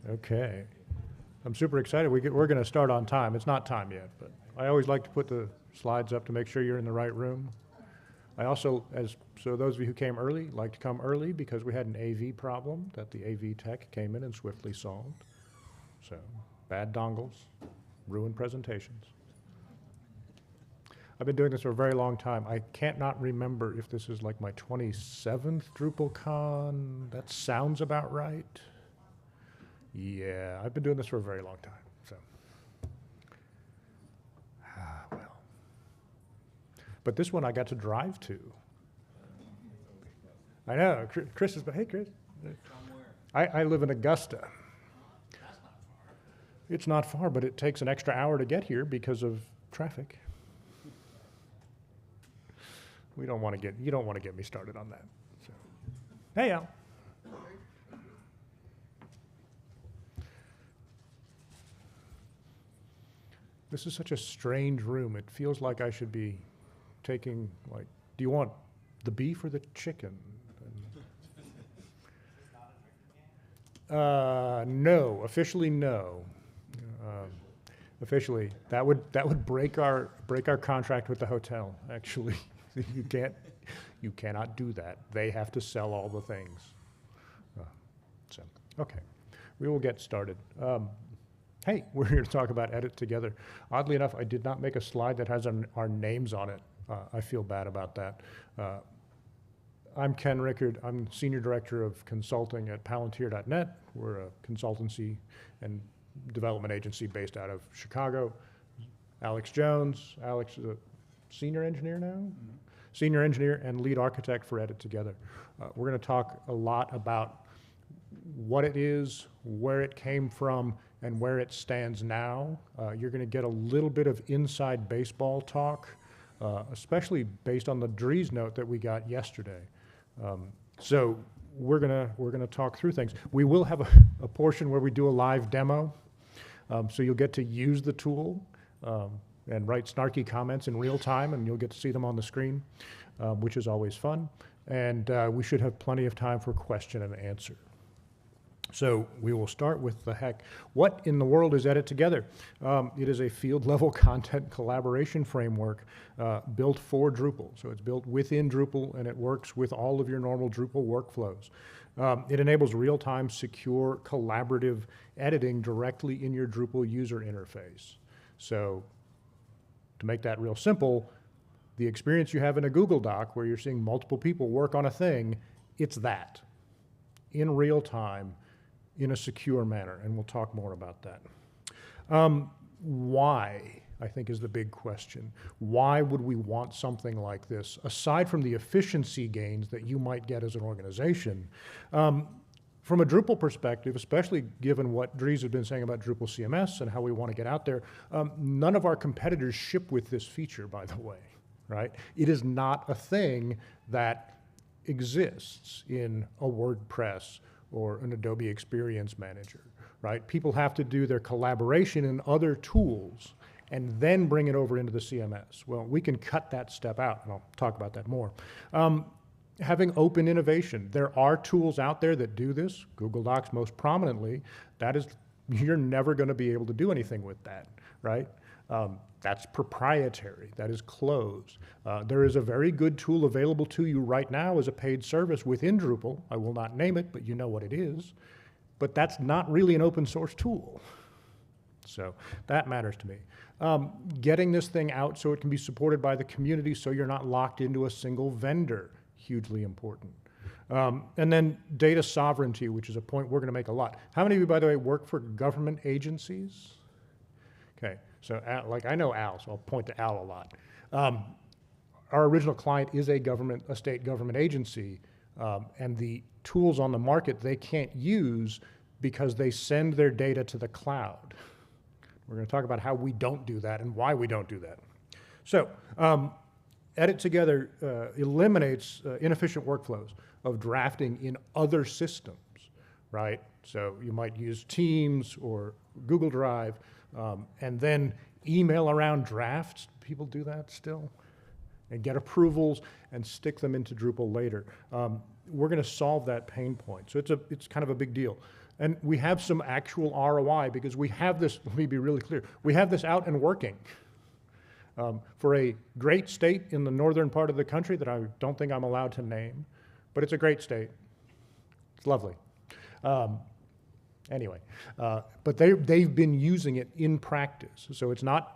Okay. I'm super excited. We're going to start on time. It's not time yet, but I always like to put the slides up to make sure you're in the right room. I also, so those of you who came early, like to come early because we had an AV problem that the AV tech came in and swiftly solved. So, bad dongles, ruined presentations. I've been doing this for a very long time. I can't not remember if this is like my 27th DrupalCon. That sounds about right. Yeah, I've been doing this for a very long time, so. Well. But this one I got to drive to. I know, Chris is, hey Chris. I live in Augusta. That's not far. It's not far, but it takes an extra hour to get here because of traffic. You don't want to get me started on that. So. Hey, Al. This is such a strange room. It feels like I should be taking, like, do you want the beef or the chicken? No, officially no. Officially, that would break our contract with the hotel. Actually, you cannot do that. They have to sell all the things. So okay, we will get started. Hey, we're here to talk about EditTogether. Oddly enough, I did not make a slide that has our names on it. I feel bad about that. I'm Ken Rickard. I'm Senior Director of Consulting at Palantir.net. We're a consultancy and development agency based out of Chicago. Alex Jones. Alex is a senior engineer now? Mm-hmm. Senior engineer and lead architect for EditTogether. We're going to talk a lot about what it is, where it came from, and where it stands now. You're going to get a little bit of inside baseball talk, especially based on the Dries note that we got yesterday. So we're gonna talk through things. We will have a portion where we do a live demo, so you'll get to use the tool and write snarky comments in real time, and you'll get to see them on the screen, which is always fun. And we should have plenty of time for question and answer. So we will start with the heck. What in the world is EditTogether? It is a field-level content collaboration framework built for Drupal. So it's built within Drupal, and it works with all of your normal Drupal workflows. It enables real-time, secure, collaborative editing directly in your Drupal user interface. So to make that real simple, the experience you have in a Google Doc where you're seeing multiple people work on a thing, it's that in real time, in a secure manner, and we'll talk more about that. Why, I think, is the big question. Why would we want something like this, aside from the efficiency gains that you might get as an organization? From a Drupal perspective, especially given what Dries has been saying about Drupal CMS and how we want to get out there, none of our competitors ship with this feature, by the way, right? It is not a thing that exists in a WordPress or an Adobe Experience Manager, right? People have to do their collaboration in other tools and then bring it over into the CMS. Well, we can cut that step out, and I'll talk about that more. Having open innovation. There are tools out there that do this, Google Docs most prominently. That is, you're never gonna be able to do anything with that, right? That's proprietary, that is closed. There is a very good tool available to you right now as a paid service within Drupal. I will not name it, but you know what it is. But that's not really an open source tool. So that matters to me. Getting this thing out so it can be supported by the community so you're not locked into a single vendor, hugely important. And then data sovereignty, which is a point we're gonna make a lot. How many of you, by the way, work for government agencies? Okay. So, like, I know Al, so I'll point to Al a lot. Our original client is a state government agency, and the tools on the market they can't use because they send their data to the cloud. We're going to talk about how we don't do that and why we don't do that. So, EditTogether eliminates inefficient workflows of drafting in other systems, right? So you might use Teams or Google Drive, and then email around drafts. People do that still? And get approvals and stick them into Drupal later. We're going to solve that pain point. So it's kind of a big deal. And we have some actual ROI because we have this, let me be really clear, we have this out and working. For a great state in the northern part of the country that I don't think I'm allowed to name, but it's a great state. It's lovely. Anyway, but they've been using it in practice. So it's not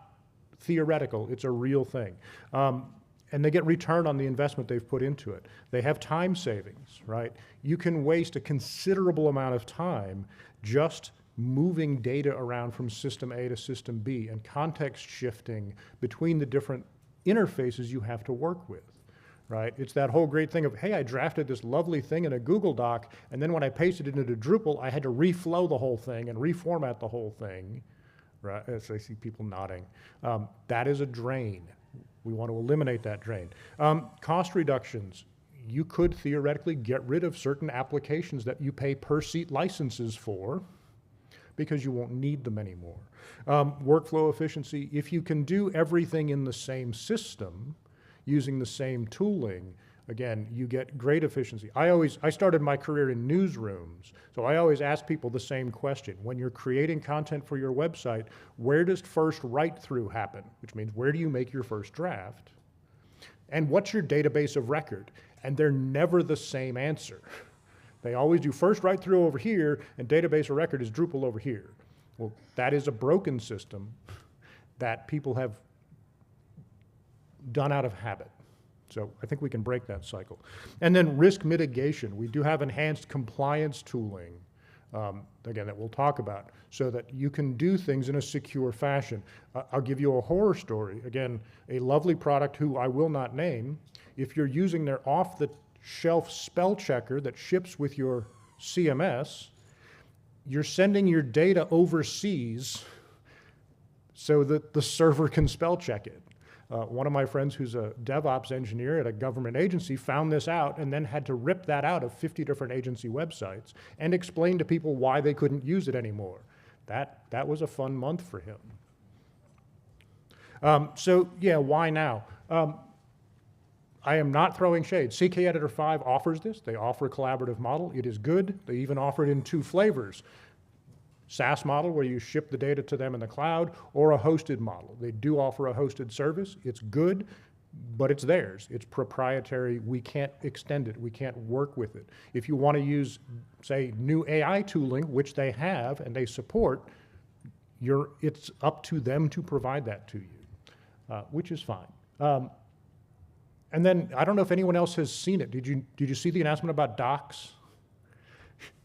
theoretical, it's a real thing. And they get return on the investment they've put into it. They have time savings, right? You can waste a considerable amount of time just moving data around from system A to system B and context shifting between the different interfaces you have to work with, right? It's that whole great thing of, hey, I drafted this lovely thing in a Google Doc, and then when I pasted it into Drupal, I had to reflow the whole thing and reformat the whole thing, right? As I see people nodding. That is a drain. We want to eliminate that drain. Cost reductions. You could theoretically get rid of certain applications that you pay per seat licenses for because you won't need them anymore. Workflow efficiency. If you can do everything in the same system using the same tooling, again, you get great efficiency. I started my career in newsrooms, so I always ask people the same question. When you're creating content for your website, where does first write-through happen? Which means, where do you make your first draft? And what's your database of record? And they're never the same answer. They always do first write-through over here, and database of record is Drupal over here. Well, that is a broken system that people have done out of habit. So I think we can break that cycle. And then risk mitigation. We do have enhanced compliance tooling, again, that we'll talk about, so that you can do things in a secure fashion. I'll give you a horror story. Again, a lovely product who I will not name. If you're using their off-the-shelf spell checker that ships with your CMS, you're sending your data overseas so that the server can spell check it. One of my friends who's a DevOps engineer at a government agency found this out and then had to rip that out of 50 different agency websites and explain to people why they couldn't use it anymore. That was a fun month for him. So yeah, why now? I am not throwing shade. CK Editor 5 offers this. They offer a collaborative model. It is good. They even offer it in 2 flavors. SaaS model where you ship the data to them in the cloud, or a hosted model. They do offer a hosted service. It's good, but it's theirs. It's proprietary. We can't extend it. We can't work with it. If you want to use, say, new AI tooling, which they have and they support, it's up to them to provide that to you, which is fine. And then, I don't know if anyone else has seen it. Did you see the announcement about docs?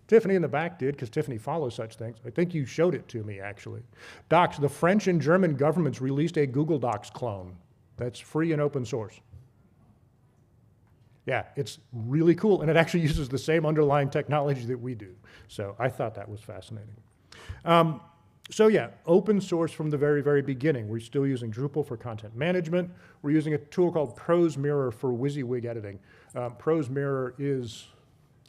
Tiffany in the back did, because Tiffany follows such things. I think you showed it to me, actually. Docs, the French and German governments released a Google Docs clone that's free and open source. Yeah, it's really cool, and it actually uses the same underlying technology that we do. So I thought that was fascinating. So yeah, open source from the very, very beginning. We're still using Drupal for content management. We're using a tool called Prose Mirror for WYSIWYG editing. Prose Mirror is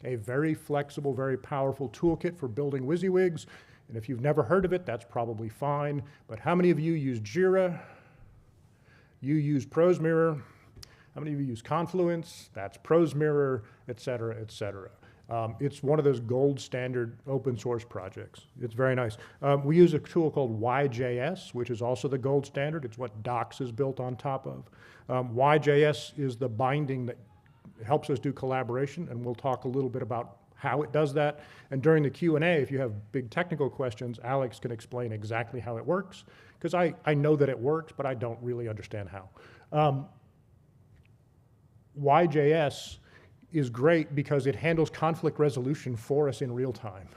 a very flexible, very powerful toolkit for building WYSIWYGs. And if you've never heard of it, that's probably fine. But how many of you use Jira? You use Prose Mirror. How many of you use Confluence? That's Prose Mirror, et cetera, et cetera. It's one of those gold standard open source projects. It's very nice. We use a tool called YJS, which is also the gold standard. It's what Docs is built on top of. YJS is the binding that helps us do collaboration, and we'll talk a little bit about how it does that. And during the Q&A, if you have big technical questions, Alex can explain exactly how it works, because I know that it works, but I don't really understand how. YJS is great because it handles conflict resolution for us in real time,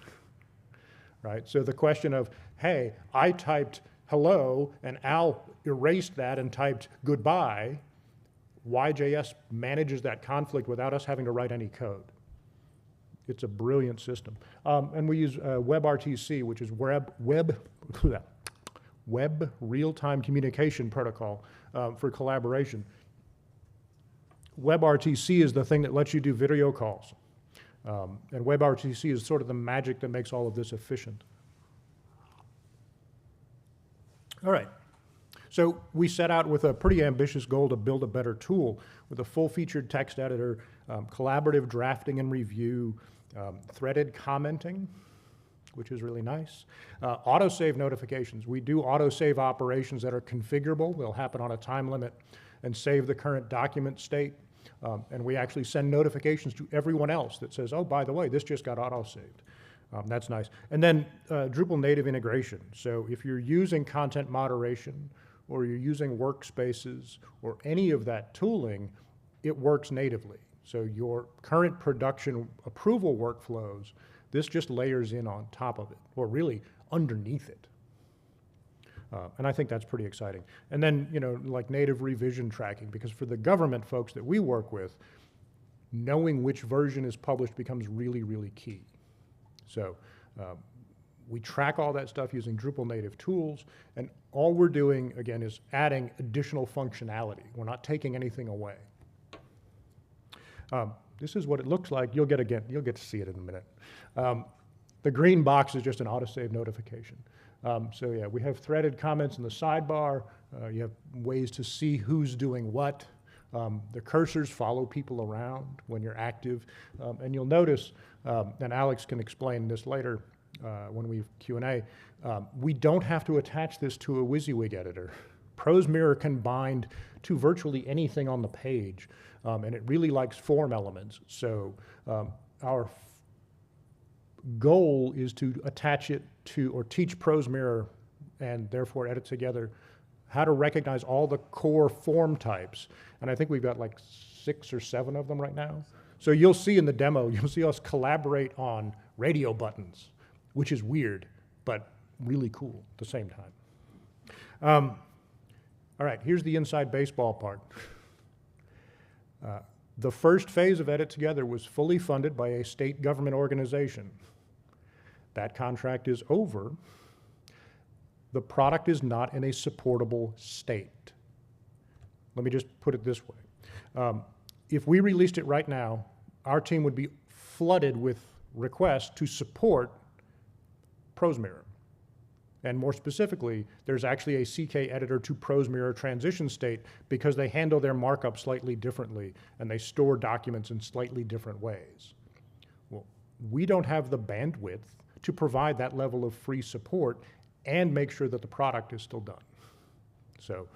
right? So the question of, hey, I typed hello, and Al erased that and typed goodbye, YJS manages that conflict without us having to write any code. It's a brilliant system. And we use WebRTC, which is Web Real-Time Communication Protocol for collaboration. WebRTC is the thing that lets you do video calls. And WebRTC is sort of the magic that makes all of this efficient. All right. So we set out with a pretty ambitious goal to build a better tool with a full-featured text editor, collaborative drafting and review, threaded commenting, which is really nice. Autosave notifications. We do autosave operations that are configurable. They'll happen on a time limit and save the current document state. And we actually send notifications to everyone else that says, oh, by the way, this just got autosaved. That's nice. And then Drupal native integration. So if you're using content moderation or you're using workspaces or any of that tooling, it works natively. So your current production approval workflows, this just layers in on top of it, or really underneath it. And I think that's pretty exciting. And then, you know, like native revision tracking, because for the government folks that we work with, knowing which version is published becomes really, really key. So we track all that stuff using Drupal native tools, and all we're doing, again, is adding additional functionality. We're not taking anything away. This is what it looks like. You'll get to see it in a minute. The green box is just an autosave notification. So yeah, we have threaded comments in the sidebar. You have ways to see who's doing what. The cursors follow people around when you're active. And you'll notice, and Alex can explain this later when we have Q&A, we don't have to attach this to a WYSIWYG editor. Prose Mirror can bind to virtually anything on the page, and it really likes form elements. So our goal is to attach it to, or teach Prose Mirror, and therefore EditTogether, how to recognize all the core form types. And I think we've got like 6 or 7 of them right now. So you'll see in the demo, you'll see us collaborate on radio buttons, which is weird, but really cool at the same time. All right, here's the inside baseball part. The first phase of EditTogether was fully funded by a state government organization. That contract is over. The product is not in a supportable state. Let me just put it this way. If we released it right now, our team would be flooded with requests to support Prose Mirror. And more specifically, there's actually a CK editor to Prose Mirror transition state because they handle their markup slightly differently and they store documents in slightly different ways. Well, we don't have the bandwidth to provide that level of free support and make sure that the product is still done. So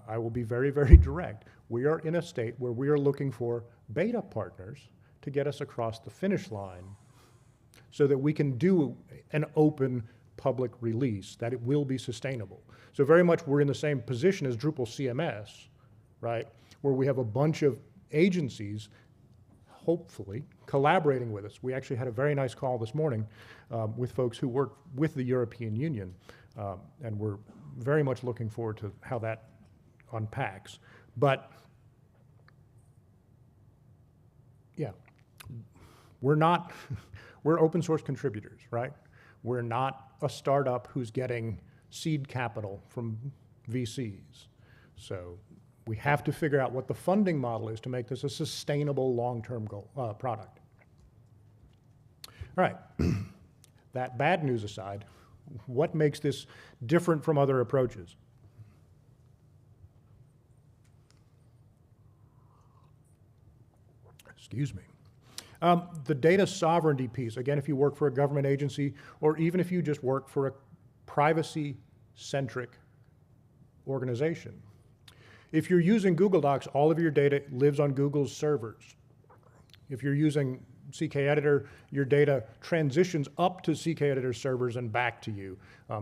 I will be very, very direct. We are in a state where we are looking for beta partners to get us across the finish line so that we can do an open public release, that it will be sustainable. So very much we're in the same position as Drupal CMS, right? Where we have a bunch of agencies, hopefully, collaborating with us. We actually had a very nice call this morning with folks who work with the European Union, and we're very much looking forward to how that unpacks. But yeah, we're not, we're open source contributors, right? We're not a startup who's getting seed capital from VCs. So we have to figure out what the funding model is to make this a sustainable long-term goal, product. All right, that bad news aside, what makes this different from other approaches? Excuse me. The data sovereignty piece, again, if you work for a government agency, or even if you just work for a privacy-centric organization. If you're using Google Docs, all of your data lives on Google's servers. If you're using CK Editor, your data transitions up to CK Editor servers and back to you.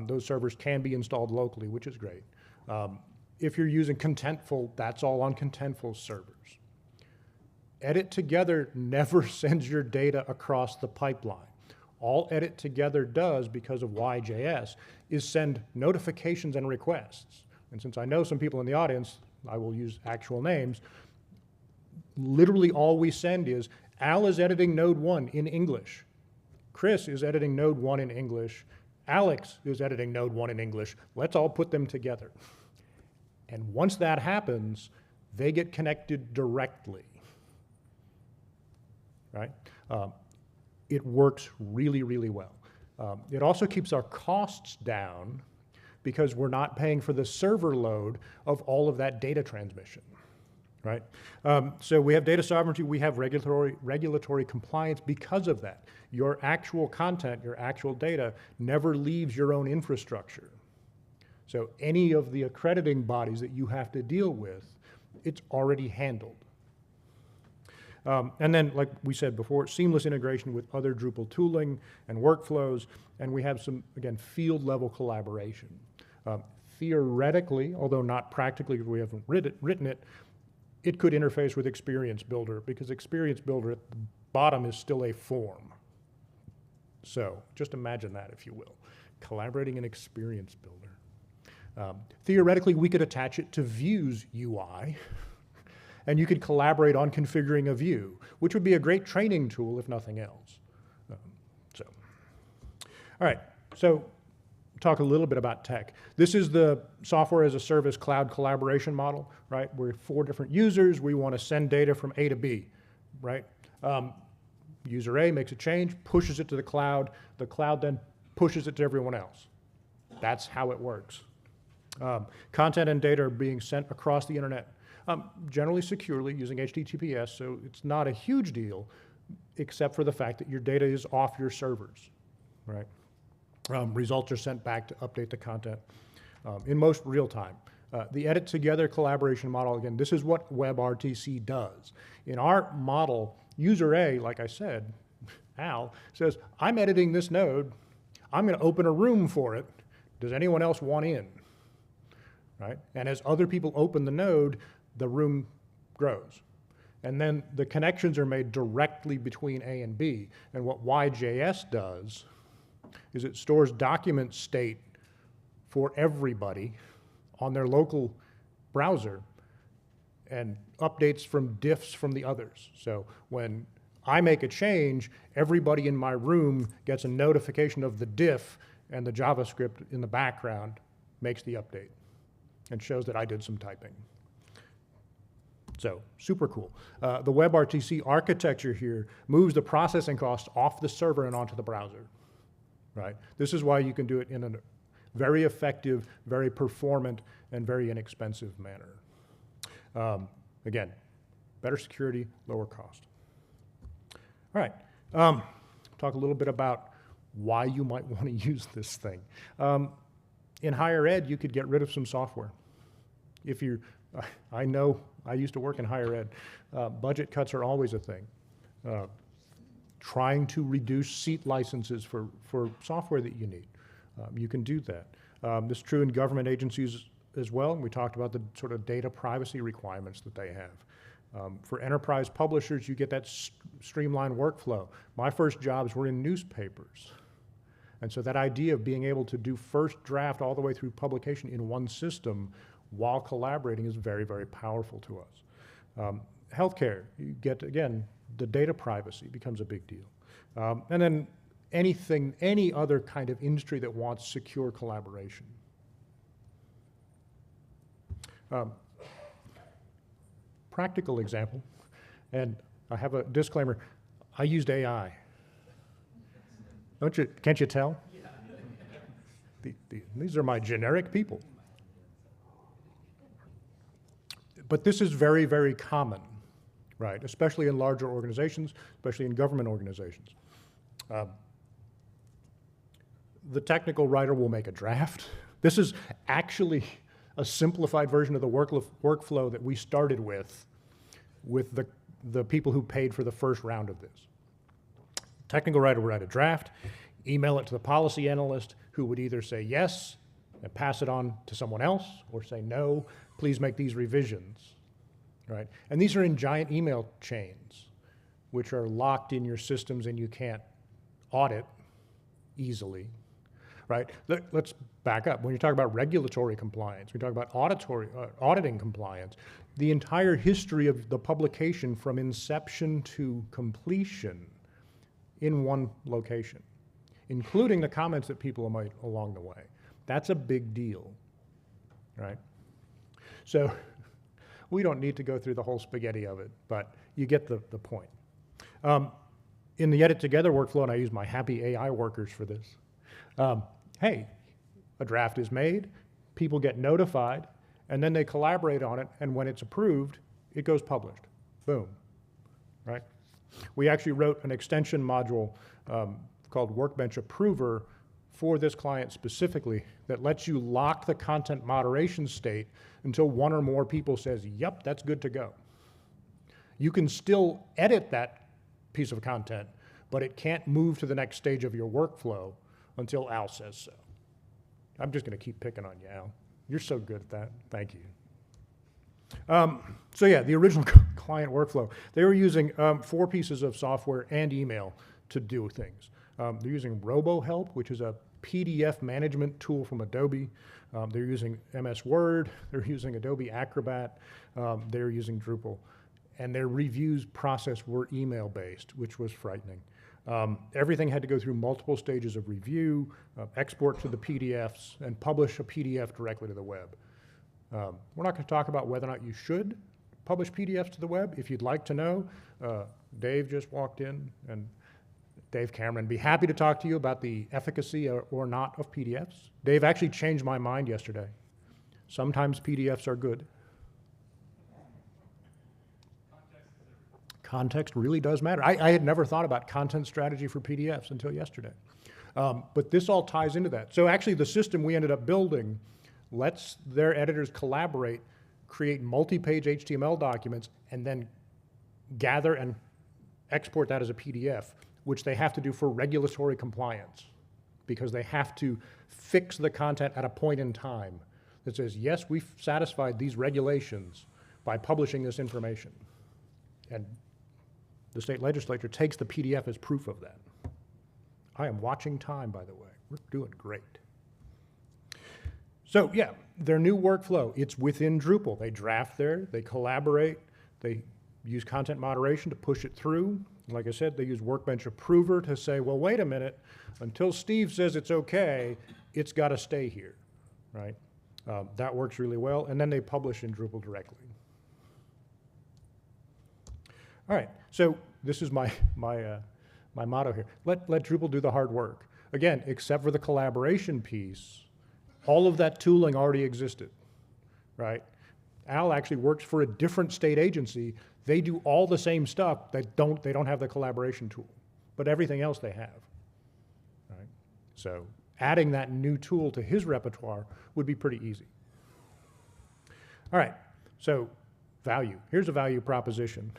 Those servers can be installed locally, which is great. If you're using Contentful, that's all on Contentful's servers. EditTogether never sends your data across the pipeline. All EditTogether does, because of YJS, is send notifications and requests. And since I know some people in the audience, I will use actual names. Literally all we send is, Al is editing node 1 in English. Chris is editing node 1 in English. Alex is editing node 1 in English. Let's all put them together. And once that happens, they get connected directly. Right? It works really, really well. It also keeps our costs down because we're not paying for the server load of all of that data transmission. right? So we have data sovereignty, we have regulatory compliance because of that. Your actual content, your actual data never leaves your own infrastructure. So any of the accrediting bodies that you have to deal with, it's already handled. And then, like we said before, seamless integration with other Drupal tooling and workflows, and we have some, again, field-level collaboration. Theoretically, although not practically because we haven't written it, it could interface with Experience Builder, because Experience Builder at the bottom is still a form. So just imagine that, if you will, collaborating in Experience Builder. Theoretically, we could attach it to Vue's UI, and you could collaborate on configuring a view, which would be a great training tool, if nothing else. All right, so talk a little bit about tech. This is the software as a service cloud collaboration model, right? We're 4 different users. We want to send data from A to B, right? User A makes a change, pushes it to the cloud then pushes it to everyone else. That's how it works. Content and data are being sent across the internet, generally securely using HTTPS, so it's not a huge deal, except for the fact that your data is off your servers, right? Results are sent back to update the content in most real time. The EditTogether collaboration model, again, this is what WebRTC does. In our model, user A, like I said, Al, says, I'm editing this node, I'm going to open a room for it. Does anyone else want in? Right? And as other people open the node, the room grows. And then the connections are made directly between A and B. And what YJS does is it stores document state for everybody on their local browser and updates from diffs from the others. So when I make a change, everybody in my room gets a notification of the diff, and the JavaScript in the background makes the update and shows that I did some typing. So super cool. The WebRTC architecture here moves the processing costs off the server and onto the browser, right? This is why you can do it in a very effective, very performant, and very inexpensive manner. Again, better security, lower cost. All right, talk a little bit about why you might want to use this thing. In higher ed, you could get rid of some software. If you, I know, I used to work in higher ed. Budget cuts are always a thing. Trying to reduce seat licenses for software that you need. You can do that. This is true in government agencies as well. We talked about the sort of data privacy requirements that they have. For enterprise publishers, you get that streamlined workflow. My first jobs were in newspapers. And so that idea of being able to do first draft all the way through publication in one system while collaborating is very, very powerful to us. Healthcare, you get, again, the data privacy becomes a big deal. And then any other kind of industry that wants secure collaboration. Practical example, and I have a disclaimer, I used AI. Can't you tell? These are my generic people. But this is very, very common, right? Especially in larger organizations, especially in government organizations. The technical writer will make a draft. This is actually a simplified version of the workflow that we started with the people who paid for the first round of this. Technical writer will write a draft, email it to the policy analyst, who would either say yes and pass it on to someone else, or say no, please make these revisions, right? And these are in giant email chains, which are locked in your systems and you can't audit easily, right? Let's back up. When you talk about regulatory compliance, we talk about auditing compliance, the entire history of the publication from inception to completion in one location, including the comments that people made along the way. That's a big deal, right? So we don't need to go through the whole spaghetti of it, but you get the point. In the EditTogether workflow, and I use my happy AI workers for this, hey, a draft is made, people get notified, and then they collaborate on it, and when it's approved, it goes published. Boom, right? We actually wrote an extension module called Workbench Approver for this client specifically that lets you lock the content moderation state until one or more people says, yep, that's good to go. You can still edit that piece of content, but it can't move to the next stage of your workflow until Al says so. I'm just going to keep picking on you, Al. You're so good at that. Thank you. So yeah, the original client workflow, they were using 4 pieces of software and email to do things. They're using RoboHelp, which is a PDF management tool from Adobe. They're using MS Word. They're using Adobe Acrobat. They're using Drupal. And their reviews process were email-based, which was frightening. Everything had to go through multiple stages of review, export to the PDFs, and publish a PDF directly to the web. We're not going to talk about whether or not you should publish PDFs to the web. If you'd like to know, Dave just walked in, and Dave Cameron, be happy to talk to you about the efficacy or not of PDFs. Dave actually changed my mind yesterday. Sometimes PDFs are good. Context really does matter. I had never thought about content strategy for PDFs until yesterday. But this all ties into that. So actually the system we ended up building lets their editors collaborate, create multi-page HTML documents, and then gather and export that as a PDF, which they have to do for regulatory compliance, because they have to fix the content at a point in time that says, yes, we've satisfied these regulations by publishing this information. And the state legislature takes the PDF as proof of that. I am watching time, by the way. We're doing great. So yeah, their new workflow, it's within Drupal. They draft there, they collaborate, they use content moderation to push it through. Like I said, they use Workbench Approver to say, well, wait a minute, until Steve says it's okay, it's got to stay here, right? That works really well, and then they publish in Drupal directly. All right, so this is my motto here. Let Drupal do the hard work. Again, except for the collaboration piece, all of that tooling already existed, right? Al actually works for a different state agency. They do all the same stuff. They don't have the collaboration tool, but everything else they have, right? So adding that new tool to his repertoire would be pretty easy. All right, so value. Here's a value proposition.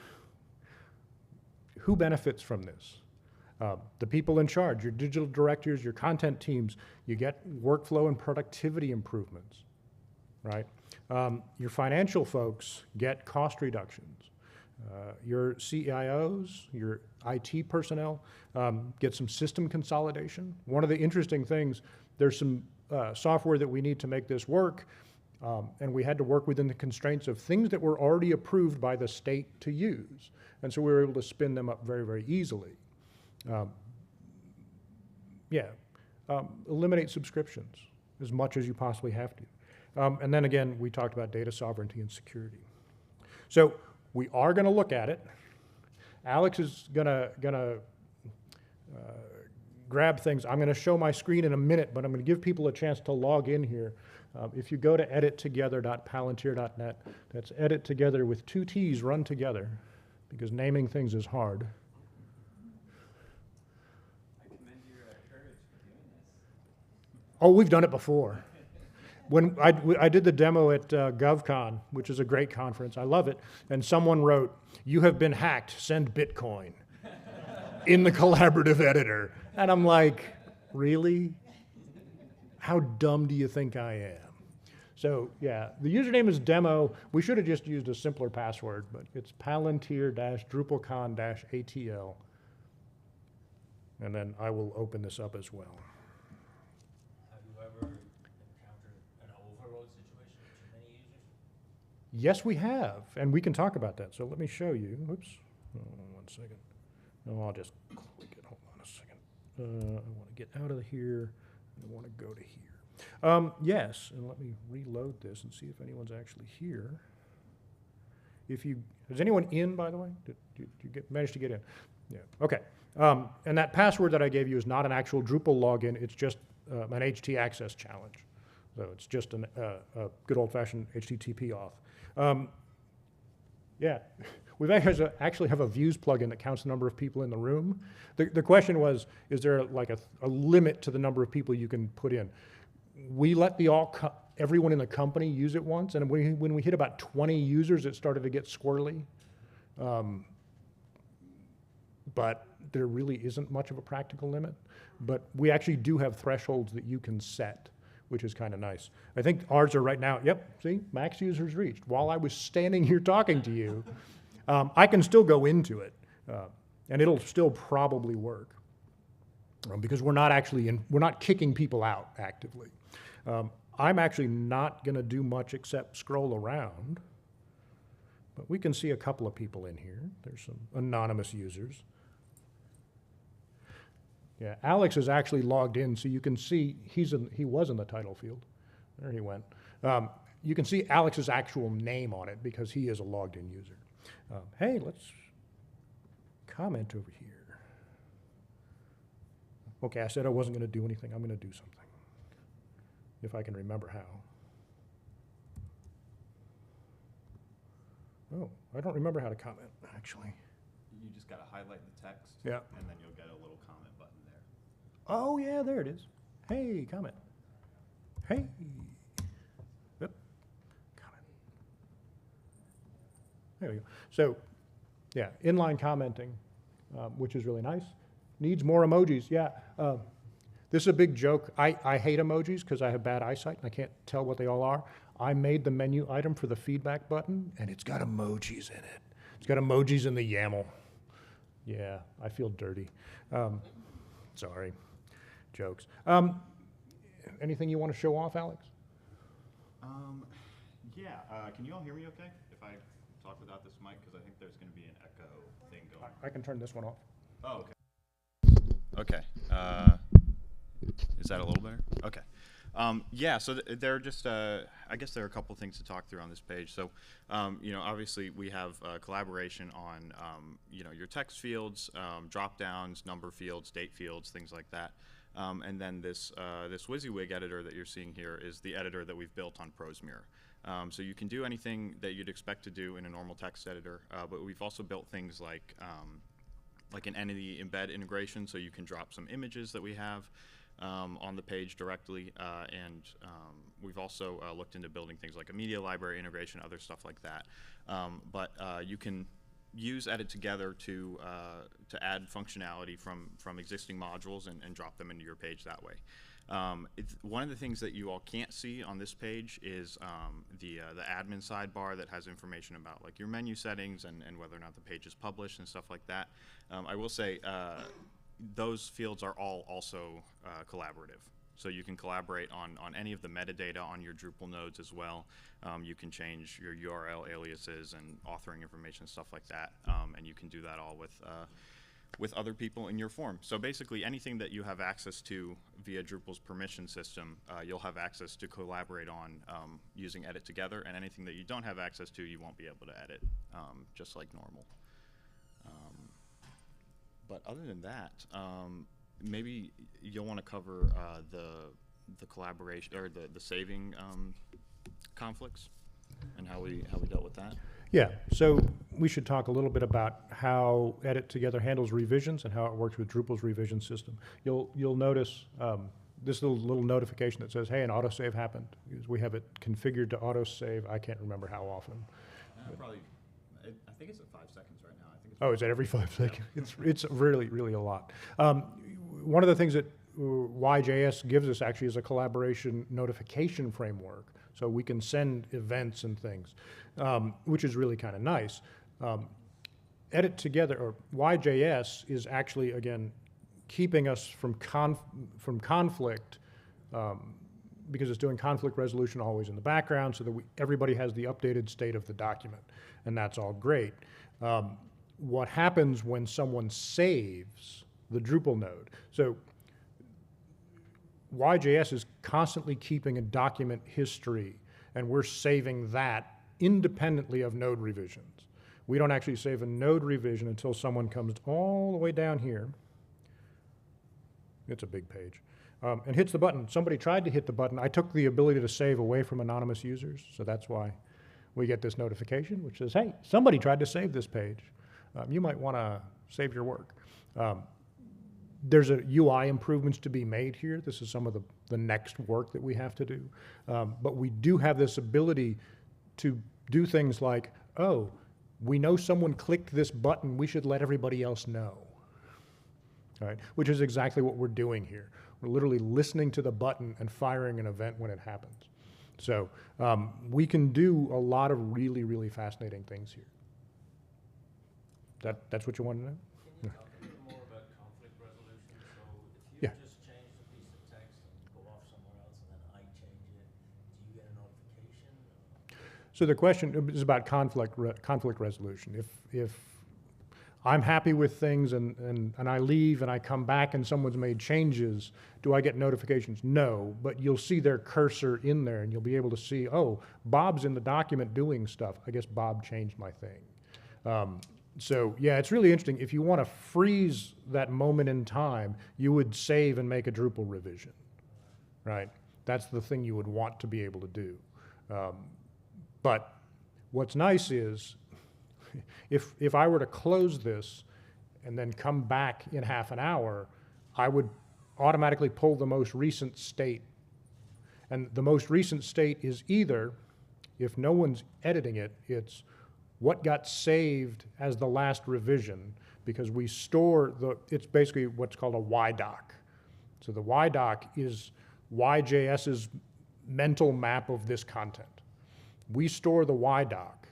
Who benefits from this? The people in charge, your digital directors, your content teams. You get workflow and productivity improvements, right? Your financial folks get cost reductions. Your CIOs, your IT personnel get some system consolidation. One of the interesting things, there's some software that we need to make this work, and we had to work within the constraints of things that were already approved by the state to use. And so we were able to spin them up very, very easily. Eliminate subscriptions as much as you possibly have to. And then again, we talked about data sovereignty and security. So we are going to look at it. Alex is going to grab things. I'm going to show my screen in a minute, but I'm going to give people a chance to log in here. If you go to edittogether.palantir.net, that's edittogether with 2 T's run together, because naming things is hard. I commend your courage for doing this. Oh, we've done it before. When I did the demo at GovCon, which is a great conference, I love it, and someone wrote, "You have been hacked, send Bitcoin," in the collaborative editor. And I'm like, really? How dumb do you think I am? So yeah, the username is demo. We should have just used a simpler password, but it's palantir-drupalcon-atl. And then I will open this up as well. Have you ever encountered an overload situation with too many users? Yes, we have, and we can talk about that. So let me show you. Oops, one second. No, I'll just click it. Hold on a second. I want to get out of here. I want to go to here. Yes, and let me reload this and see if anyone's actually here. Is anyone in, by the way? Did you manage to get in? Yeah, okay. And that password that I gave you is not an actual Drupal login, it's just an HT access challenge. So it's just a good old-fashioned HTTP auth. Yeah, we've actually have a views plugin that counts the number of people in the room. The question was, is there like a limit to the number of people you can put in? We let everyone in the company use it once, and when we hit about 20 users, it started to get squirrely. But there really isn't much of a practical limit. But we actually do have thresholds that you can set, which is kind of nice. I think ours are right now, yep, see, max users reached. While I was standing here talking to you, I can still go into it, and it'll still probably work, because we're not kicking people out actively. I'm actually not gonna do much except scroll around, but we can see a couple of people in here. There's some anonymous users. Yeah, Alex is actually logged in, so you can see he was in the title field. There he went. You can see Alex's actual name on it because he is a logged in user. Hey, let's comment over here. Okay, I said I wasn't going to do anything. I'm going to do something, if I can remember how. Oh, I don't remember how to comment, actually. You just got to highlight the text, Yeah. and then you'll get a little comment button there. Oh, yeah, there it is. Hey, comment. Hey. Yep. Comment. There we go. So, yeah, inline commenting, which is really nice. Needs more emojis, yeah. This is a big joke. I hate emojis because I have bad eyesight and I can't tell what they all are. I made the menu item for the feedback button, and it's got emojis in it. It's got emojis in the YAML. Yeah, I feel dirty. Sorry, jokes. Anything you want to show off, Alex? Yeah, can you all hear me okay if I talk without this mic? Because I think there's going to be an echo thing going on. I can turn this one off. Oh, okay. Okay. Is that a little better? Okay. Yeah, so there are just, I guess there are a couple things to talk through on this page. So, you know, obviously we have collaboration on, you know, your text fields, drop downs, number fields, date fields, things like that. And then this WYSIWYG editor that you're seeing here is the editor that we've built on ProseMirror. So you can do anything that you'd expect to do in a normal text editor, but we've also built things like an entity embed integration, so you can drop some images that we have on the page directly, and we've also looked into building things like a media library integration, other stuff like that. But you can use EditTogether to add functionality from existing modules and drop them into your page that way. One of the things that you all can't see on this page is the admin sidebar that has information about like your menu settings and whether or not the page is published and stuff like that. I will say those fields are all also collaborative. So you can collaborate on any of the metadata on your Drupal nodes as well. You can change your URL aliases and authoring information, stuff like that. And you can do that all with other people in your form. So basically anything that you have access to via Drupal's permission system, you'll have access to collaborate on using EditTogether, and anything that you don't have access to, you won't be able to edit, just like normal. But other than that, maybe you'll want to cover the collaboration or the saving conflicts and how we dealt with that. Yeah, so we should talk a little bit about how EditTogether handles revisions and how it works with Drupal's revision system. You'll notice this little notification that says, hey, an autosave happened. We have it configured to autosave. I can't remember how often. Probably, I think it's at 5 seconds right now. I think it's oh, is it every 5 seconds? It's really, really a lot. One of the things that YJS gives us actually is a collaboration notification framework. So we can send events and things, which is really kind of nice. EditTogether, or YJS, is actually, again, keeping us from conflict because it's doing conflict resolution always in the background so that everybody has the updated state of the document, and that's all great. What happens when someone saves the Drupal node? So YJS is constantly keeping a document history, and we're saving that independently of node revisions. We don't actually save a node revision until someone comes all the way down here. It's a big page. And hits the button. Somebody tried to hit the button. I took the ability to save away from anonymous users, so that's why we get this notification which says, hey, somebody tried to save this page. You might want to save your work. There's a UI improvements to be made here. This is some of the next work that we have to do. But we do have this ability to do things like, oh, we know someone clicked this button, we should let everybody else know. All right? Which is exactly what we're doing here. We're literally listening to the button and firing an event when it happens. So we can do a lot of really, really fascinating things here. That's what you want to know? Can you talk a little more about conflict resolution? So if you Yeah. just change a piece of text and go off somewhere else and then I change it, do you get a notification? So the question is about conflict resolution. If I'm happy with things and I leave and I come back and someone's made changes, do I get notifications? No, but you'll see their cursor in there and you'll be able to see, oh, Bob's in the document doing stuff. I guess Bob changed my thing. So yeah, it's really interesting. If you want to freeze that moment in time, you would save and make a Drupal revision, right? That's the thing you would want to be able to do. But what's nice is, if I were to close this and then come back in half an hour, I would automatically pull the most recent state. And the most recent state is either, if no one's editing it, it's what got saved as the last revision, because we store it's basically what's called a YDoc. So the YDoc is YJS's mental map of this content. We store the YDoc,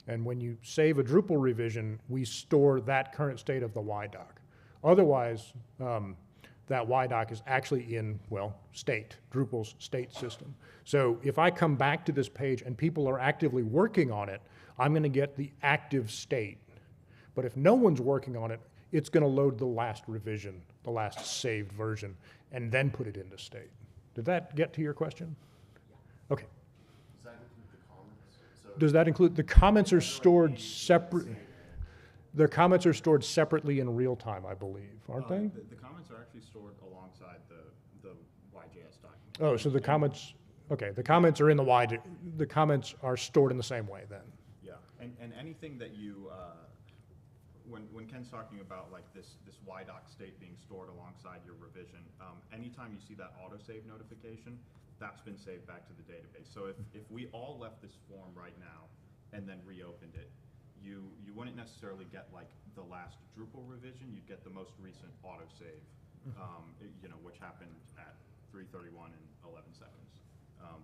and when you save a Drupal revision, we store that current state of the YDoc. Otherwise, that YDoc is actually in, well, state, Drupal's state system. So if I come back to this page and people are actively working on it, I'm going to get the active state. But if no one's working on it, it's going to load the last revision, the last saved version, and then put it into state. Did that get to your question? Okay. Does that include the comments? So Does that include, the comments are stored separate, the comments are stored separately in real time, I believe, aren't they? The comments are actually stored alongside the YJS document. Oh, so the comments, okay, the comments are in the comments are stored in the same way then. Yeah, and anything that you, when Ken's talking about like this YDoc state being stored alongside your revision, anytime you see that autosave notification, that's been saved back to the database. So if we all left this form right now and then reopened it, you wouldn't necessarily get like the last Drupal revision, you'd get the most recent autosave, which happened at 3:31 and 11 seconds.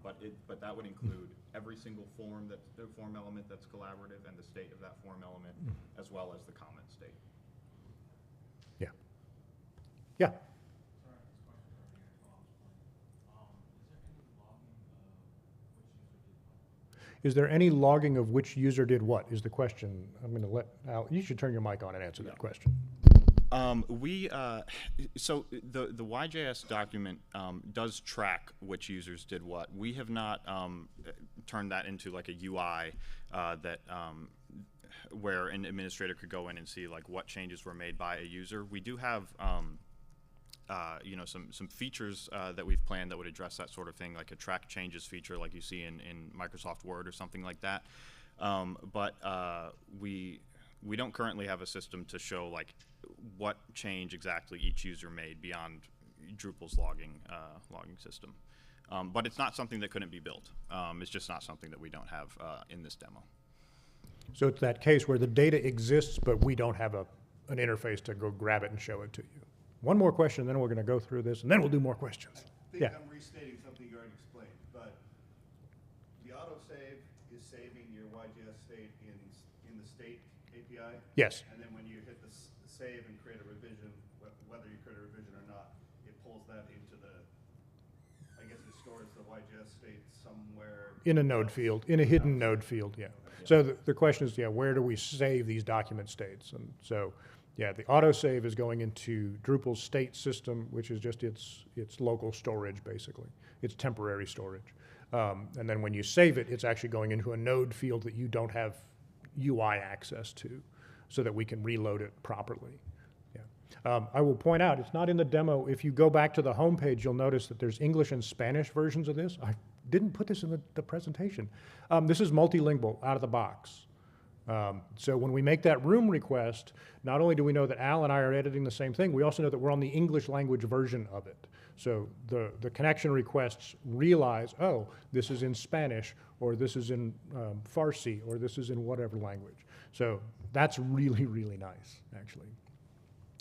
But that would include every single form element that's collaborative and the state of that form element, as well as the comment state. Yeah. Yeah. Sorry, this question's already answered. Is there any logging of which user did what? Is there any logging of which user did what, is the question. I'm going to let Al, you should turn your mic on and answer that question. So the YJS document does track which users did what. We have not turned that into like a UI where an administrator could go in and see like what changes were made by a user. We do have some features that we've planned that would address that sort of thing, like a track changes feature like you see in Microsoft Word or something like that. But we don't currently have a system to show like what change exactly each user made beyond Drupal's logging system. But it's not something that couldn't be built. It's just not something that we don't have in this demo. So it's that case where the data exists, but we don't have an interface to go grab it and show it to you. One more question, then we're going to go through this, and then we'll do more questions. I think I'm restating something you already explained, but the autosave is saving your YJS state in the state API. Yes. And then when you hit the save and create a revision, whether you create a revision or not, it pulls that into I guess it stores the YJS state somewhere. In a node field, in a hidden node field, yeah. So the question is, where do we save these document states? And so, the autosave is going into Drupal's state system, which is just its local storage, basically. It's temporary storage. And then when you save it, it's actually going into a node field that you don't have UI access to, so that we can reload it properly. I will point out, it's not in the demo. If you go back to the home page, you'll notice that there's English and Spanish versions of this. I didn't put this in the presentation. This is multilingual out of the box. So when we make that room request, not only do we know that Al and I are editing the same thing, we also know that we're on the English language version of it. So the connection requests realize, oh, this is in Spanish, or this is in Farsi, or this is in whatever language. So that's really, really nice, actually.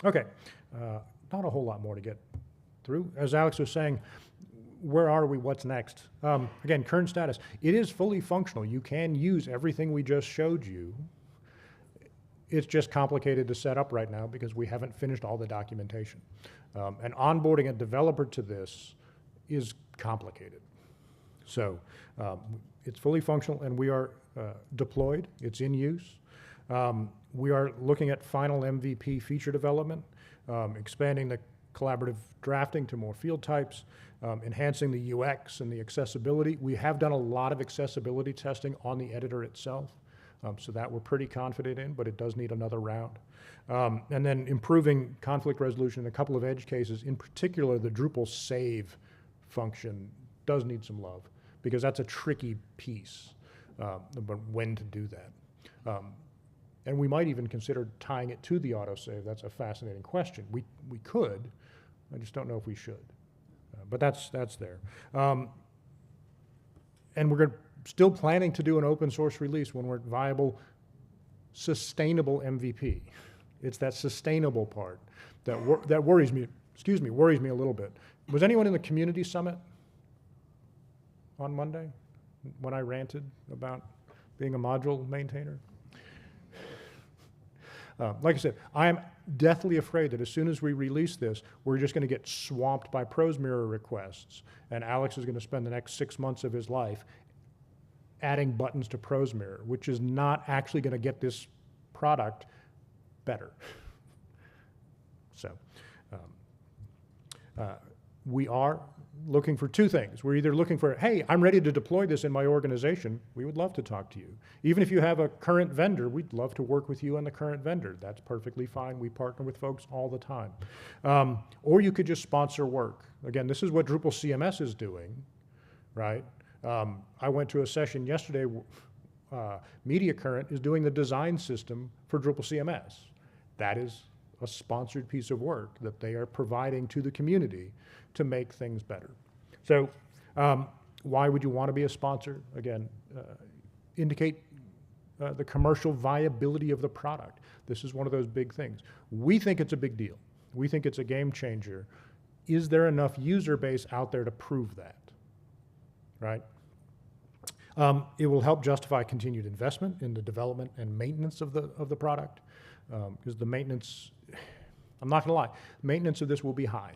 Okay, not a whole lot more to get through. As Alex was saying, where are we, what's next? Again, current status. It is fully functional. You can use everything we just showed you. It's just complicated to set up right now because we haven't finished all the documentation. And onboarding a developer to this is complicated. So it's fully functional and we are deployed. It's in use. We are looking at final MVP feature development, expanding the collaborative drafting to more field types, enhancing the UX and the accessibility. We have done a lot of accessibility testing on the editor itself, so that we're pretty confident in, but it does need another round. And then improving conflict resolution in a couple of edge cases, in particular the Drupal save function does need some love, because that's a tricky piece, but when to do that. And we might even consider tying it to the autosave. That's a fascinating question. We could, I just don't know if we should. But that's there. And we're still planning to do an open source release when we're at viable, sustainable MVP. It's that sustainable part that worries me, worries me a little bit. Was anyone in the community summit on Monday when I ranted about being a module maintainer? Like I said, I am deathly afraid that as soon as we release this, we're just going to get swamped by prose mirror requests, and Alex is going to spend the next 6 months of his life adding buttons to prose mirror, which is not actually going to get this product better. So we are looking for two things. We're either looking for, hey, I'm ready to deploy this in my organization. We would love to talk to you. Even if you have a current vendor, we'd love to work with you and the current vendor. That's perfectly fine. We partner with folks all the time. Or you could just sponsor work. Again, this is what Drupal CMS is doing, right? I went to a session yesterday. Media Current is doing the design system for Drupal CMS. That is a sponsored piece of work that they are providing to the community to make things better. So why would you want to be a sponsor? Again, indicate the commercial viability of the product. This is one of those big things. We think it's a big deal. We think it's a game changer. Is there enough user base out there to prove that, right? It will help justify continued investment in the development and maintenance of the product, because the maintenance, I'm not gonna lie, maintenance of this will be high.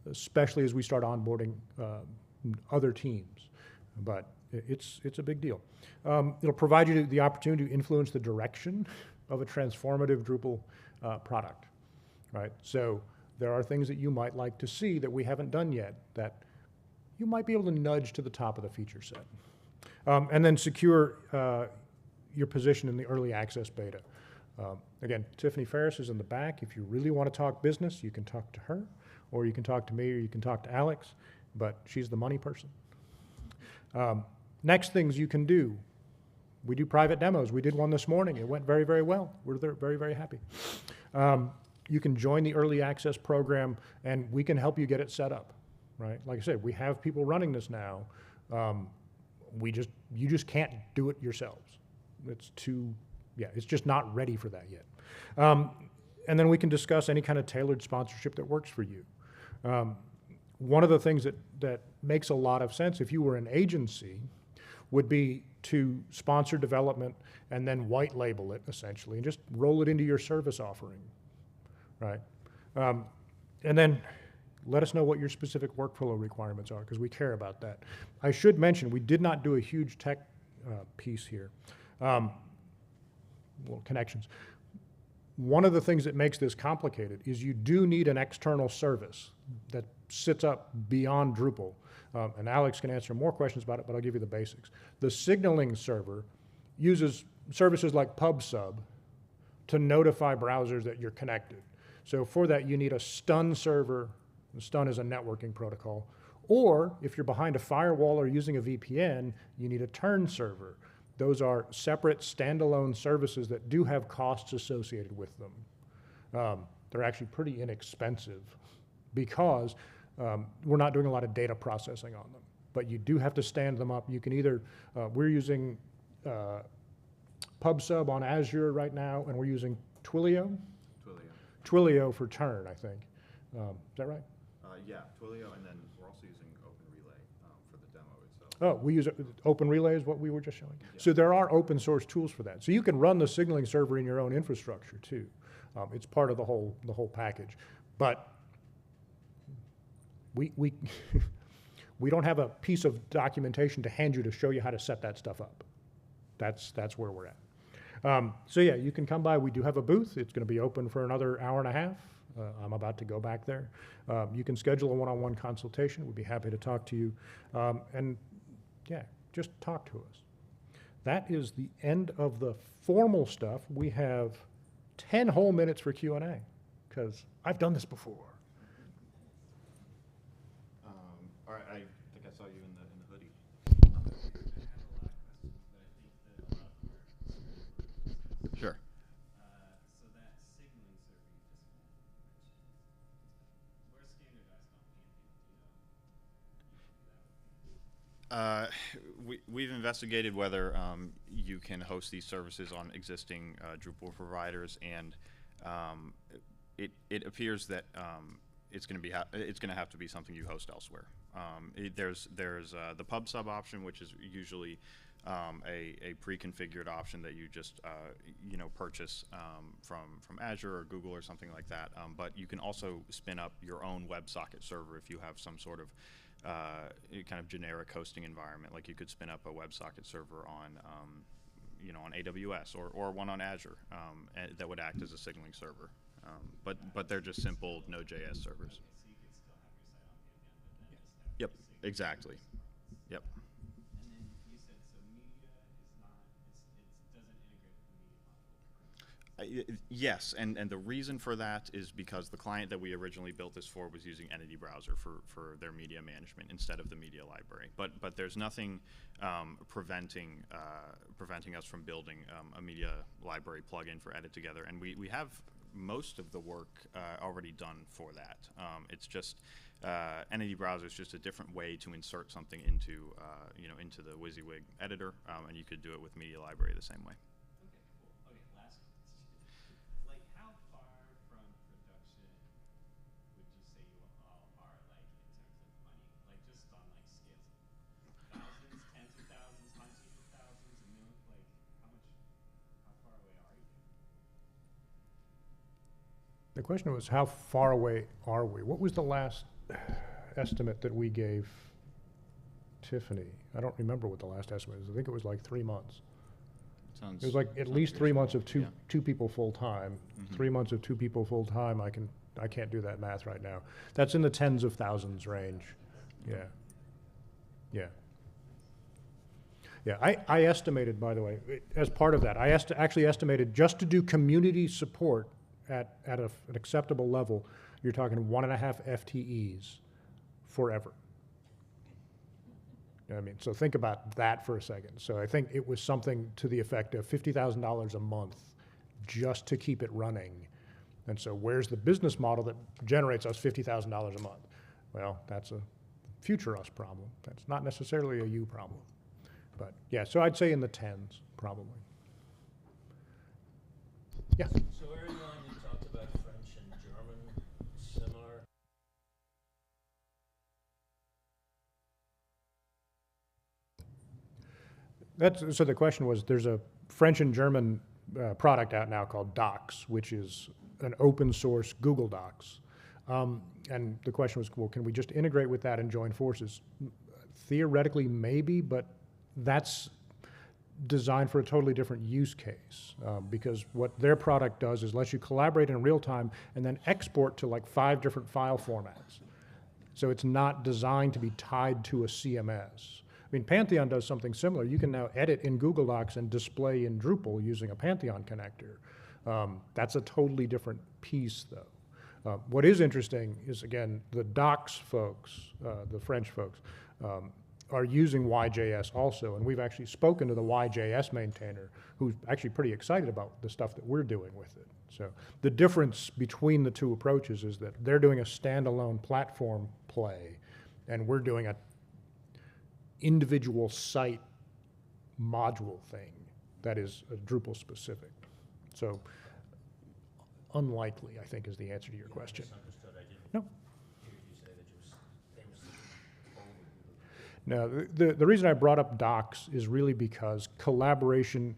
Especially as we start onboarding other teams, but it's a big deal. It'll provide you the opportunity to influence the direction of a transformative Drupal product, right? So there are things that you might like to see that we haven't done yet that you might be able to nudge to the top of the feature set. And then secure your position in the early access beta. Again, Tiffany Ferris is in the back. If you really want to talk business, you can talk to her, or you can talk to me, or you can talk to Alex, but she's the money person. Next things you can do. We do private demos. We did one this morning. It went very, very well. We're very, very happy. You can join the early access program, and we can help you get it set up, right? Like I said, we have people running this now. You just can't do it yourselves. It's just not ready for that yet. And then we can discuss any kind of tailored sponsorship that works for you. One of the things that makes a lot of sense if you were an agency would be to sponsor development and then white label it, essentially, and just roll it into your service offering, right? And then let us know what your specific workflow requirements are, because we care about that. I should mention, we did not do a huge tech piece here. Well, connections. One of the things that makes this complicated is you do need an external service that sits up beyond Drupal. And Alex can answer more questions about it, but I'll give you the basics. The signaling server uses services like PubSub to notify browsers that you're connected. So for that, you need a stun server. Stun is a networking protocol, Or if you're behind a firewall or using a VPN, you need a turn server. Those are separate standalone services that do have costs associated with them. They're actually pretty inexpensive because we're not doing a lot of data processing on them. But you do have to stand them up. You can either, we're using PubSub on Azure right now, and we're using Twilio. Twilio for turn, I think. Is that right? Yeah, Twilio, and then we're also using OpenRelay for the demo itself. Oh, we use OpenRelay is what we were just showing. Yeah. So there are open source tools for that. So you can run the signaling server in your own infrastructure too. It's part of the whole package. But we we don't have a piece of documentation to hand you to show you how to set that stuff up. That's where we're at. So yeah, you can come by. We do have a booth. It's going to be open for another hour and a half. I'm about to go back there. You can schedule a one-on-one consultation. We'd be happy to talk to you. And yeah, just talk to us. That is the end of the formal stuff. We have 10 whole minutes for Q&A, because I've done this before. All right, I think I saw you in the hoodie. I have a lot of questions, but I think that a lot of them are discussed. Sure. So that signaling server you just mentioned, we're standardized on Pantheon, do you know? We've investigated whether you can host these services on existing Drupal providers, and it appears that it's going to have to be something you host elsewhere. There's the PubSub option, which is usually a pre-configured option that you just purchase from Azure or Google or something like that. But you can also spin up your own WebSocket server if you have some sort of kind of generic hosting environment. Like you could spin up a WebSocket server on on AWS or one on Azure that would act as a signaling server. But they're just simple Node.js servers. Okay, so you could still have your site on Pantheon, but then just have Yep, the signaling exactly. response. Yep. And then you said so media is not, it doesn't integrate with the media module. Yes, and the reason for that is because the client that we originally built this for was using Entity Browser for their media management instead of the media library. But there's nothing preventing us from building a media library plugin for EditTogether, and we have most of the work already done for that. It's just Entity Browser is just a different way to insert something into into the WYSIWYG editor, and you could do it with media library the same way. Okay, cool. Okay, last question. Like, how far from production would you say you all are, like, in terms of money? Like, just on, like, scales of thousands, tens of thousands, hundreds of thousands, a million? Like, how far away are you? The question was, how far away are we? What was the last estimate that we gave Tiffany? I don't remember what the last estimate is. I think it was like 3 months. Sounds, It was like at least 3 months of Yeah. two people full-time. Mhm. 3 months of 2 people full-time, I can't do that math right now. That's in the tens of thousands range. Yeah. Yeah. Yeah, I estimated, by the way, as part of that, I actually estimated just to do community support at an acceptable level, you're talking 1.5 FTEs forever. I mean, so think about that for a second. So I think it was something to the effect of $50,000 a month just to keep it running. And so where's the business model that generates us $50,000 a month? Well, that's a future us problem. That's not necessarily a you problem. But yeah, so I'd say in the tens, probably. Yeah. So early on you talked about French and German, similar. So the question was, there's a French and German product out now called Docs, which is an open source Google Docs. And the question was, well, can we just integrate with that and join forces? Theoretically, maybe, but that's designed for a totally different use case, because what their product does is lets you collaborate in real time and then export to like 5 different file formats. So it's not designed to be tied to a CMS. I mean, Pantheon does something similar. You can now edit in Google Docs and display in Drupal using a Pantheon connector. That's a totally different piece, though. What is interesting is, again, the docs folks, the French folks, are using YJS also, and we've actually spoken to the YJS maintainer, who's actually pretty excited about the stuff that we're doing with it. So the difference between the two approaches is that they're doing a standalone platform play, and we're doing a individual site module thing that is Drupal specific. So unlikely, I think, is the answer to your question. Misunderstood. I didn't No. hear you say that they were switching over. No, the reason I brought up docs is really because collaboration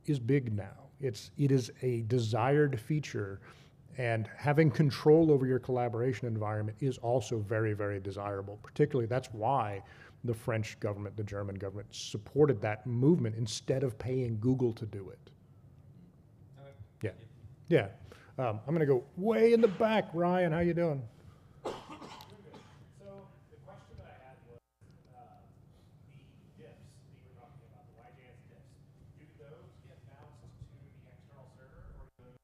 is big now. It is a desired feature, and having control over your collaboration environment is also very, very desirable. Particularly, that's why the French government, the German government supported that movement instead of paying Google to do it. Okay. Yeah, yeah. I'm going to go way in the back. Ryan, how you doing? So the question that I had was the diffs that you were talking about, the YJS diffs. Do those get bounced to the external server, or do those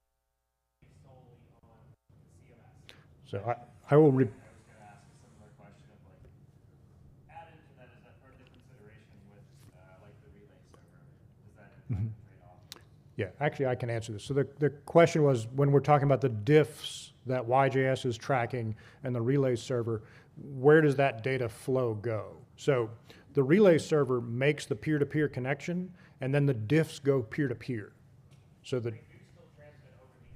be solely on the CMS? So I will. I was going to ask a similar question of like, added to that, is that part of the consideration with like the relay server? Does that impact the trade-off? Yeah, actually, I can answer this. So the question was, when we're talking about the diffs that YJS is tracking and the relay server, where does that data flow go? So the relay server makes the peer-to-peer connection, and then the diffs go peer-to-peer. So the, They do still transmit over the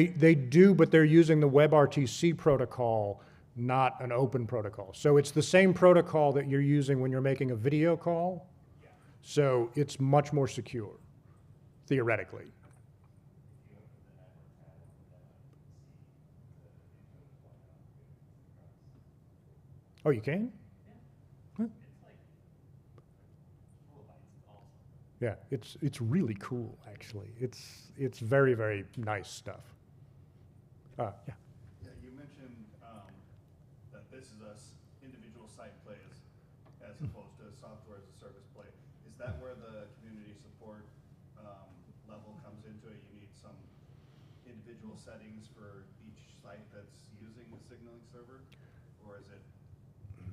internet. they do, but they're using the WebRTC protocol, not an open protocol. So it's the same protocol that you're using when you're making a video call. Yeah. So it's much more secure, theoretically. Oh, you can? Huh. Yeah, it's really cool, actually. It's very, very nice stuff. Yeah. Yeah, you mentioned that this is a individual site play as opposed to a software as a service play. Is that where the community support level comes into it? You need some individual settings for each site that's using the signaling server? Or is it,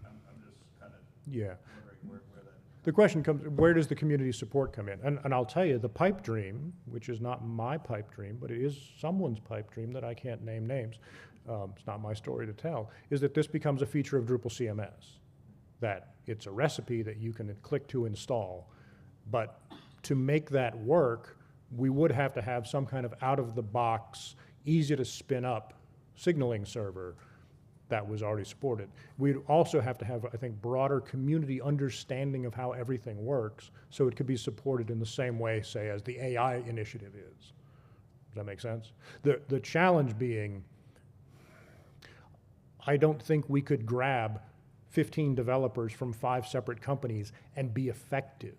I'm just kind of Yeah. wondering where that. The question comes, where does the community support come in? And I'll tell you, the pipe dream, which is not my pipe dream, but it is someone's pipe dream that I can't name names, it's not my story to tell, is that this becomes a feature of Drupal CMS. That it's a recipe that you can click to install. But to make that work, we would have to have some kind of out-of-the-box, easy to spin up signaling server that was already supported. We'd also have to have, I think, broader community understanding of how everything works, so it could be supported in the same way, say, as the AI initiative is. Does that make sense? The challenge being, I don't think we could grab 15 developers from 5 separate companies and be effective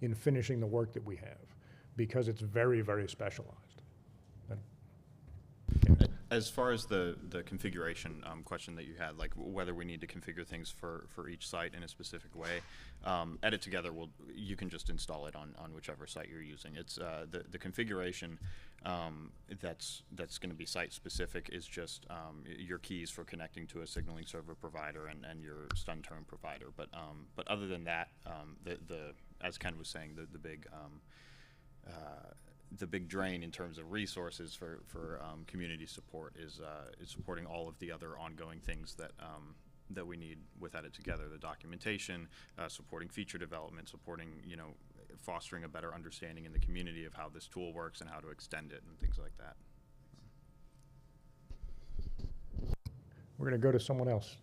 in finishing the work that we have, because it's very, very specialized. As far as the configuration question that you had, like whether we need to configure things for each site in a specific way, EditTogether you can just install it on whichever site you're using. It's the configuration that's going to be site specific is just your keys for connecting to a signaling server provider and your stun term provider. But other than that, as Ken was saying, the big drain in terms of resources for community support is supporting all of the other ongoing things that we need with EditTogether, the documentation, supporting feature development, supporting, fostering a better understanding in the community of how this tool works and how to extend it and things like that. We're going to go to someone else.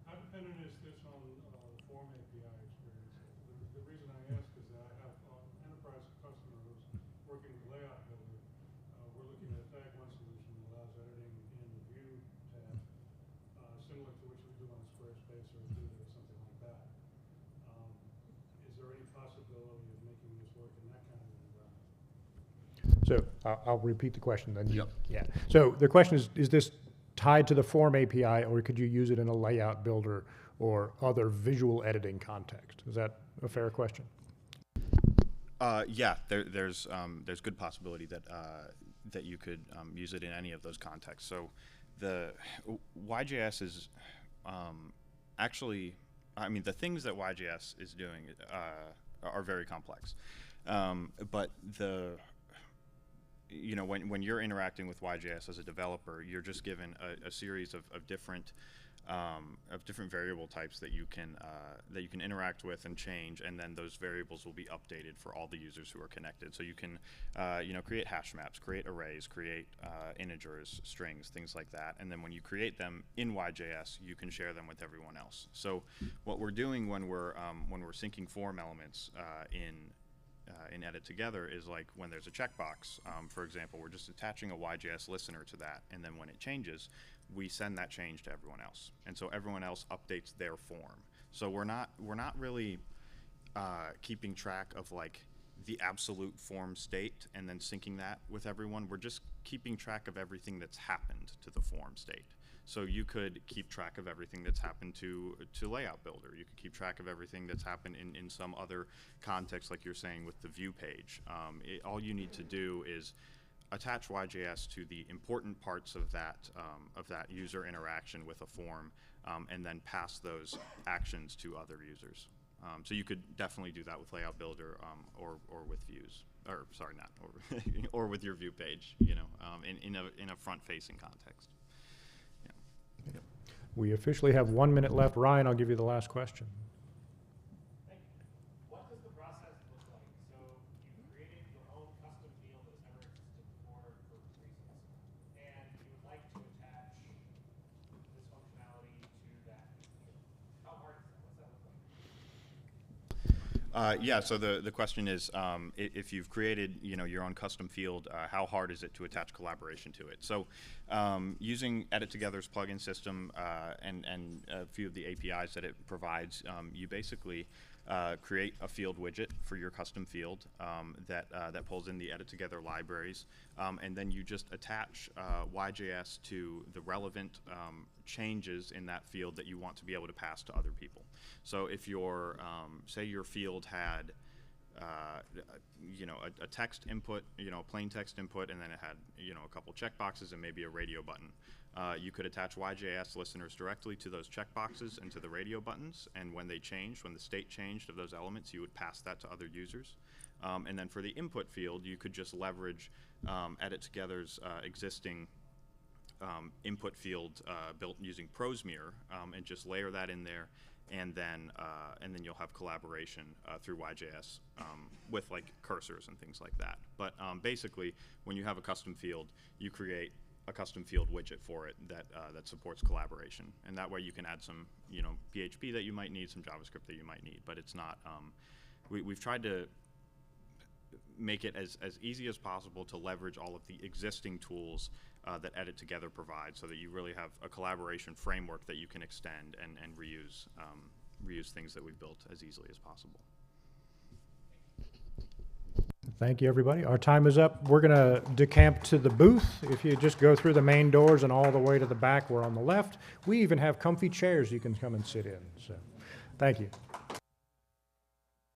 How dependent is this on the form API experience? The reason I ask is that I have an enterprise customer who's working with Layout Builder. We're looking at a tag one solution that allows editing in the View tab, similar to which we do on Squarespace or Adobe or something like that. Is there any possibility of making this work in that kind of an environment? So I'll repeat the question then. Yep. Yeah. So the question is this tied to the form API, or could you use it in a layout builder or other visual editing context? Is that a fair question? Yeah, there's good possibility that use it in any of those contexts. So the YJS is actually, I mean, the things that YJS is doing are very complex. But when you're interacting with YJS as a developer, you're just given a series of different variable types that you can interact with and change, and then those variables will be updated for all the users who are connected. So you can create hash maps, create arrays, create integers, strings, things like that. And then when you create them in YJS, you can share them with everyone else. So what we're doing when we're syncing form elements in EditTogether is like when there's a checkbox, for example, we're just attaching a YJS listener to that, and then when it changes, we send that change to everyone else, and so everyone else updates their form. So we're not really keeping track of like the absolute form state and then syncing that with everyone. We're just keeping track of everything that's happened to the form state. So you could keep track of everything that's happened to Layout Builder. You could keep track of everything that's happened in some other context, like you're saying with the view page. All you need to do is attach YJS to the important parts of that user interaction with a form, and then pass those actions to other users. So you could definitely do that with Layout Builder or with views, or sorry, not or with your view page. In a front-facing context. We officially have 1 minute left. Ryan, I'll give you the last question. Thank you. What does the process look like? So you've created your own custom field that's never existed before for reasons, and you would like to attach this functionality to that field. How hard is that? What's that look like? Yeah, so the question is, if you've created your own custom field, how hard is it to attach collaboration to it? So using EditTogether's plugin system and a few of the APIs that it provides, you basically create a field widget for your custom field that pulls in the EditTogether libraries, and then you just attach YJS to the relevant changes in that field that you want to be able to pass to other people. So if your say your field had a text input, a plain text input, and then it had a couple checkboxes and maybe a radio button. You could attach YJS listeners directly to those checkboxes and to the radio buttons, and when they changed, when the state changed of those elements, you would pass that to other users. And then for the input field, you could just leverage EditTogether's existing input field built using Prosmere, and just layer that in there, and then you'll have collaboration through YJS with like cursors and things like that. But basically, when you have a custom field, you create a custom field widget for it that supports collaboration, and that way you can add some PHP that you might need, some JavaScript that you might need. But it's not. We've tried to make it as easy as possible to leverage all of the existing tools that EditTogether provides, so that you really have a collaboration framework that you can extend and reuse things that we've built as easily as possible. Thank you, everybody. Our time is up. We're going to decamp to the booth. If you just go through the main doors and all the way to the back, we're on the left. We even have comfy chairs you can come and sit in. So, thank you.